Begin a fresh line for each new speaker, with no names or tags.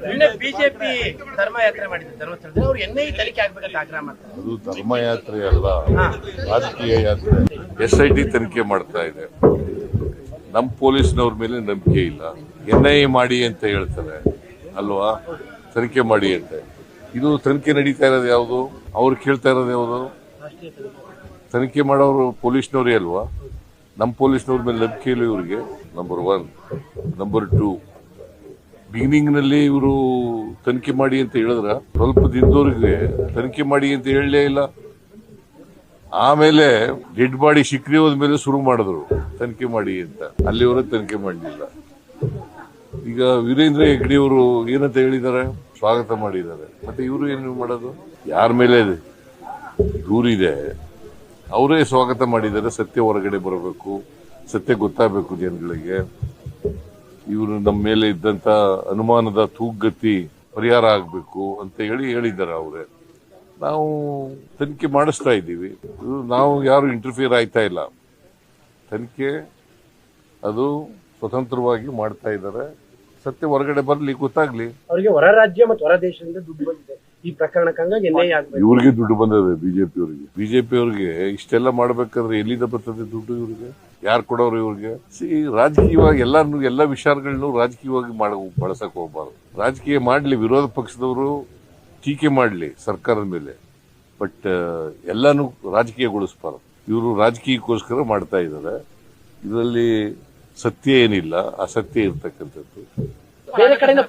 ನಿನ್ನೆ ಬಿಜೆಪಿ ಧರ್ಮಯಾತ್ರೆ ಮಾಡಿದ್ರು ಧರ್ಮಸ್ಥಳದಲ್ಲಿ ಅವ್ರು ಎನ್ಐ ತನಿಖೆ ಆಗ್ಬೇಕಂತ ಆಗ್ರಹ ಮಾಡ್ತಾರೆ.
ಅದು ಧರ್ಮಯಾತ್ರೆ ಅಲ್ಲ, ರಾಜಕೀಯ ಯಾತ್ರೆ. SIT ತನಿಖೆ ಮಾಡ್ತಾ ಇದೆ. ನಮ್ಮ ಪೊಲೀಸ್ನವ್ರ ಮೇಲೆ ನಂಬಿಕೆ ಇಲ್ಲ. NIA ಮಾಡಿ ಅಂತ ಹೇಳ್ತಾರೆ ಅಲ್ವಾ, ತನಿಖೆ ಮಾಡಿ ಅಂತ. ಇದು ತನಿಖೆ ನಡೀತಾ ಇರೋದು ಯಾವುದು? ಅವ್ರು ಕೇಳ್ತಾ ಇರೋದು ಯಾವುದು? ತನಿಖೆ ಮಾಡೋರು ಪೊಲೀಸ್ನವರೇ ಅಲ್ವಾ? ನಮ್ಮ ಪೊಲೀಸ್ನವ್ರ ಮೇಲೆ ನಂಬಿಕೆ ಇಲ್ಲ ಇವ್ರಿಗೆ. ನಂಬರ್ 1. ನಂಬರ್ 2, ಬಿಗಿನಿಂಗ್ ನಲ್ಲಿ ಇವರು ತನಿಖೆ ಮಾಡಿ ಅಂತ ಹೇಳಿದ್ರ, ಸ್ವಲ್ಪ ದಿನದವರೆಗೆ ತನಿಖೆ ಮಾಡಿ ಅಂತ ಹೇಳಲೇ ಇಲ್ಲ. ಆಮೇಲೆ ಡೆಡ್ ಬಾಡಿ ಶಿಕ್ರಿ ಹೋದ್ಮೇಲೆ ಶುರು ಮಾಡಿದ್ರು ತನಿಖೆ ಮಾಡಿ ಅಂತ. ಅಲ್ಲಿವರೆಗೆ ತನಿಖೆ ಮಾಡಲಿಲ್ಲ. ಈಗ ವೀರೇಂದ್ರ ಹೆಗ್ಗಡೆ ಅವರು ಏನಂತ ಹೇಳಿದ್ದಾರೆ? ಸ್ವಾಗತ ಮಾಡಿದ್ದಾರೆ. ಮತ್ತೆ ಇವರು ಏನು ಮಾಡೋದು? ಯಾರ ಮೇಲೆ ದೂರಿದೆ ಅವರೇ ಸ್ವಾಗತ ಮಾಡಿದ್ದಾರೆ. ಸತ್ಯ ಹೊರಗಡೆ ಬರಬೇಕು, ಸತ್ಯ ಗೊತ್ತಾಗಬೇಕು ಜನಗಳಿಗೆ. ಇವರು ನಮ್ಮ ಮೇಲೆ ಇದ್ದಂತ ಅನುಮಾನದ ತೂಗತಿ ಪರಿಹಾರ ಆಗಬೇಕು ಅಂತ ಹೇಳಿದ್ದಾರೆ ಅವರೇ. ನಾವು ತನಿಖೆ ಮಾಡಿಸ್ತಾ ಇದ್ದೀವಿ. ನಾವು ಯಾರು ಇಂಟರ್ಫಿಯರ್ ಆಯ್ತಾ ಇಲ್ಲ. ತನಿಖೆ ಅದು ಸ್ವತಂತ್ರವಾಗಿ ಮಾಡ್ತಾ ಇದ್ದಾರೆ. ಸತ್ಯ ಹೊರಗಡೆ ಬರ್ಲಿ, ಗೊತ್ತಾಗ್ಲಿ.
ಅವರಿಗೆ ಹೊರ ರಾಜ್ಯ ಮತ್ತು ಹೊರ ದೇಶದಿಂದ ದುಡ್ಡು ಬಂದಿದೆ ಈ ಪ್ರಕರಣಕ್ಕೆ.
ಇವ್ರಿಗೆ ದುಡ್ಡು ಬಂದಿದೆ ಬಿಜೆಪಿ ಅವ್ರಿಗೆ ಇಷ್ಟೆಲ್ಲ ಮಾಡ್ಬೇಕಾದ್ರೆ ಎಲ್ಲಿಂದ ಬರ್ತದೆ ದುಡ್ಡು? ಇವ್ರಿಗೆ ಯಾರು ಕೊಡೋರು? ಇವ್ರಿಗೆ ರಾಜಕೀಯವಾಗಿ ಎಲ್ಲ ವಿಚಾರಗಳನ್ನು ರಾಜಕೀಯವಾಗಿ ಬಳಸಕ್ ಹೋಗ್ಬಾರ್ದು. ರಾಜಕೀಯ ಮಾಡ್ಲಿ, ವಿರೋಧ ಪಕ್ಷದವರು ಟೀಕೆ ಮಾಡ್ಲಿ ಸರ್ಕಾರದ ಮೇಲೆ, ಬಟ್ ಎಲ್ಲಾನು ರಾಜಕೀಯಗೊಳಿಸಬಾರ್ದು. ಇವರು ರಾಜಕೀಯಕ್ಕೋಸ್ಕರ ಮಾಡ್ತಾ ಇದ್ದಾರೆ. ಇದರಲ್ಲಿ ಸತ್ಯ ಏನಿಲ್ಲ, ಅಸತ್ಯ ಇರ್ತಕ್ಕಂಥದ್ದು.
ಬೇರೆ ಕಡೆಯಿಂದ